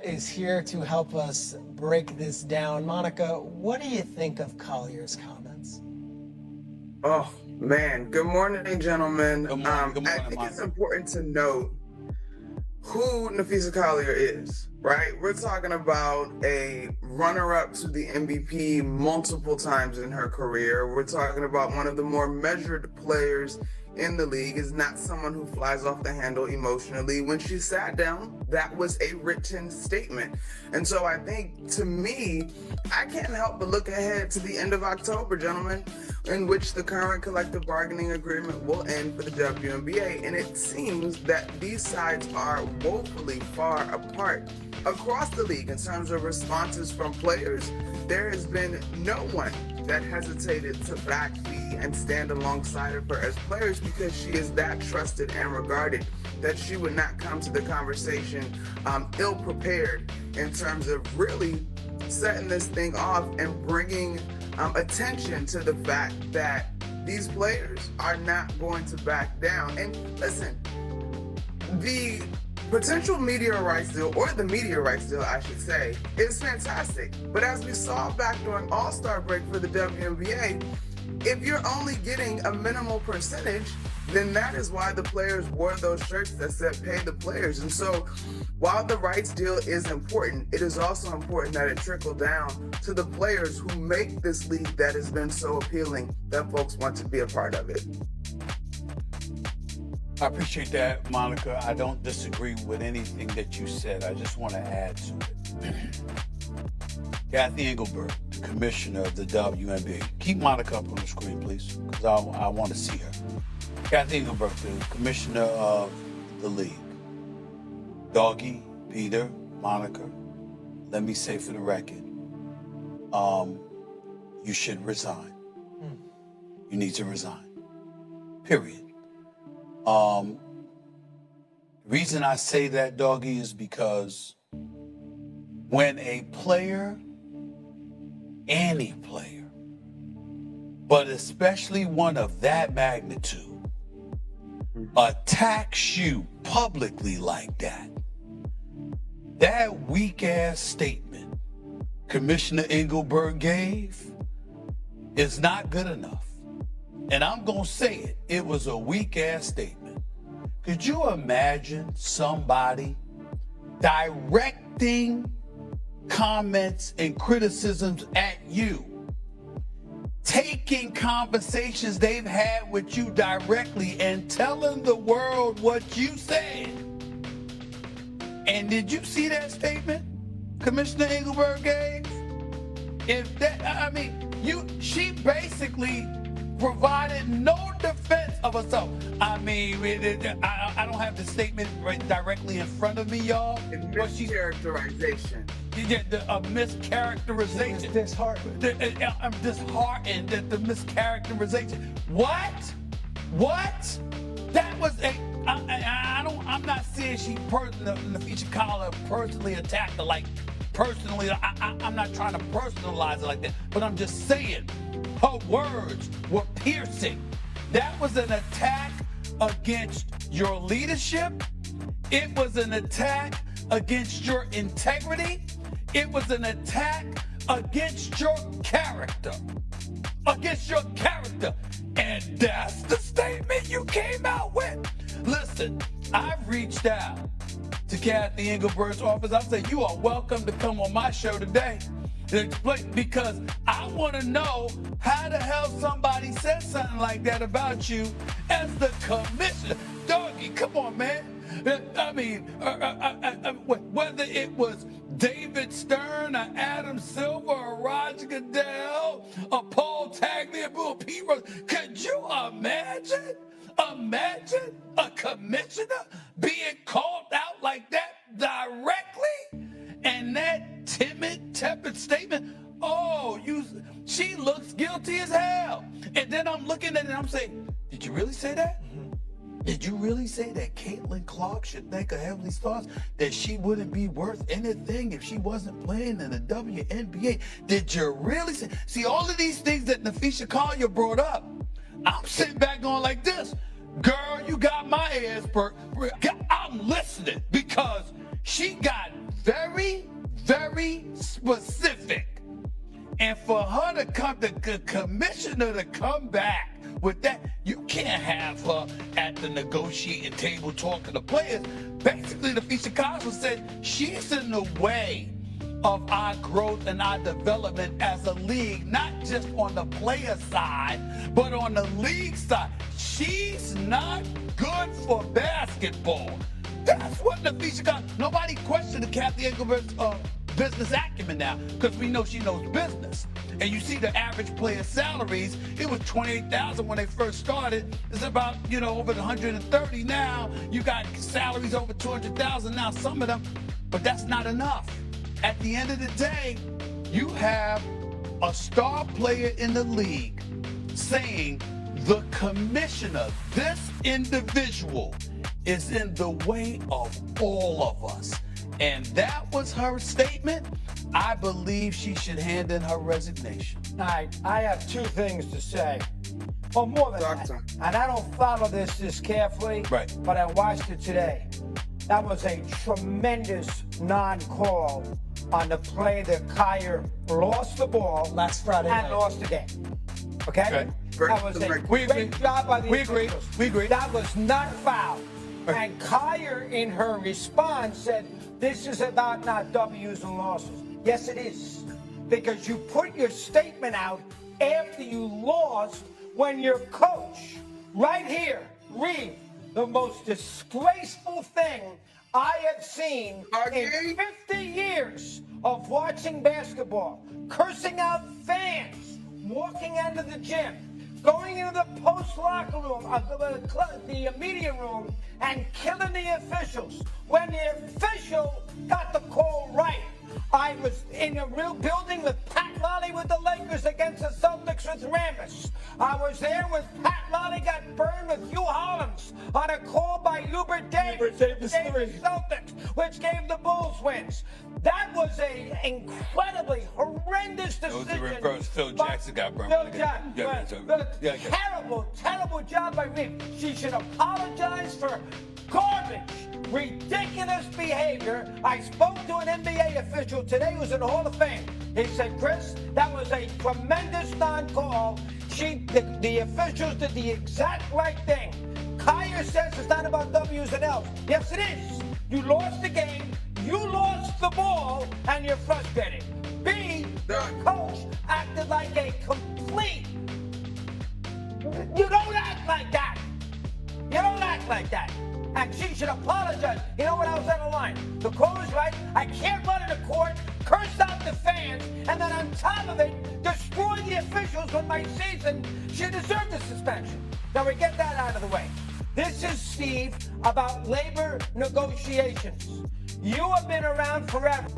Is here to help us break this down. Monica, what do you think of Collier's comments? Oh, man. Good morning, gentlemen. Good morning, I think Monica. it's important to note who Napheesa Collier is, right? We're talking about a runner-up to the MVP multiple times in her career. We're talking about one of the more measured players in the league, is not someone who flies off the handle emotionally. When she sat down, that was a written statement. And so I think, to me, I can't help but look ahead to the end of October, gentlemen, in which the current collective bargaining agreement will end for the WNBA. And it seems that these sides are woefully far apart across the league in terms of responses from players. There has been no one that hesitated to back Fee and stand alongside of her as players, because she is that trusted and regarded that she would not come to the conversation ill-prepared in terms of really setting this thing off and bringing attention to the fact that these players are not going to back down. And listen, the potential media rights deal, or the media rights deal, I should say, is fantastic. But as we saw back during All-Star break for the WNBA, if you're only getting a minimal percentage, then that is why the players wore those shirts that said pay the players. And so while the rights deal is important, it is also important that it trickle down to the players who make this league that has been so appealing that folks want to be a part of it. I appreciate that, Monica. I don't disagree with anything that you said. I just want to add to it. Cathy Engelbert, the commissioner of the WNBA. Keep Monica up on the screen, please, because I want to see her. Cathy Engelbert, the commissioner of the league. Doggy, Peter, Monica, let me say for the record, you should resign. You need to resign. Period. The reason I say that, Doggy, is because when a player, any player, but especially one of that magnitude, attacks you publicly like that, that weak-ass statement Commissioner Engelbert gave is not good enough. And I'm going to say it. It was a weak-ass statement. Could you imagine somebody directing comments and criticisms at you, taking conversations they've had with you directly and telling the world what you said? And did you see that statement Commissioner Engelbert gave? She basically provided no defense of herself. I don't have the statement right directly in front of me, y'all. It's mischaracterization. A mischaracterization. I'm disheartened at the mischaracterization. What? That was I'm not saying Napheesa Collier personally attacked her, like personally. I'm not trying to personalize it like that, but I'm just saying her words were piercing. That was an attack against your leadership. It was an attack against your integrity. It was an attack against your character. And that's the statement you came out with. Listen, I've reached out to Cathy Engelbert's office. I said, you are welcome to come on my show today to explain, because I want to know how the hell somebody said something like that about you as the commissioner. Doggy, come on, man. Whether it was David Stern or Adam Silver or Roger Goodell or Paul Tagliabue, Pete Rose, could you imagine a commissioner being called out like that directly? And that timid, tepid statement, she looks guilty as hell. And then I'm looking at it and I'm saying, did you really say that? Did you really say that Caitlin Clark should think of Heavenly Stars, that she wouldn't be worth anything if she wasn't playing in the WNBA? Did you really say? See, all of these things that Napheesa Collier brought up, I'm sitting back going like this. Girl, you got my ears perked. I'm listening, because She got very, very specific. And for her to come, the commissioner to come back with that, you can't have her at the negotiating table talking to players. Basically, the Fisher Council said she's in the way of our growth and our development as a league, not just on the player side, but on the league side. She's not good for basketball. That's what the Fisher Council. Nobody questioned Cathy Engelbert's business acumen now, because we know she knows business. And you see the average player salaries, it was $28,000 when they first started. It's about, over the 130 now. You got salaries over $200,000 now, some of them, but that's not enough. At the end of the day, you have a star player in the league saying the commissioner, this individual, is in the way of all of us. And that was her statement. I believe she should hand in her resignation. All right, I have two things to say. Well, more than that. And I don't follow this carefully, right, but I watched it today. That was a tremendous non-call on the play that Kyer lost the ball last Friday and night. Lost the game. Okay? That was a great job by the officials. We agree. That was not foul. And Kyer, in her response, said, this is about not W's and losses. Yes, it is. Because you put your statement out after you lost when your coach, right here, read the most disgraceful thing I have seen in 50 years of watching basketball, cursing out fans, walking into the gym, going into the post locker room, the media room, and killing the officials. When the official got the call right, I was in a real building with Pat Lolly with the Lakers against the Celtics with Rambis. I was there with Pat Lolly got burned with Hugh Hollins on a call by Hubert Davis, which gave the Celtics, which gave the Bulls wins. That was an incredibly horrendous decision. It was the reverse. Phil Jackson got burned. Phil Jackson. Terrible job by Reed. She should apologize for garbage, ridiculous behavior. I spoke to an NBA official today who's in the Hall of Fame. He said, Chris, that was a tremendous non-call. The officials did the exact right thing. Kyer says it's not about W's and L's. Yes, it is. You lost the game, you lost the ball, and you're frustrated. B, the coach acted like a complete... You don't act like that. You don't act like that. And she should apologize. You know what, I was on the line. The call was right. I can't run in the court, curse out the fans, and then on top of it, destroy the officials with my season. She deserved a suspension. Now we get that out of the way. This is, Steve, about labor negotiations. You have been around forever.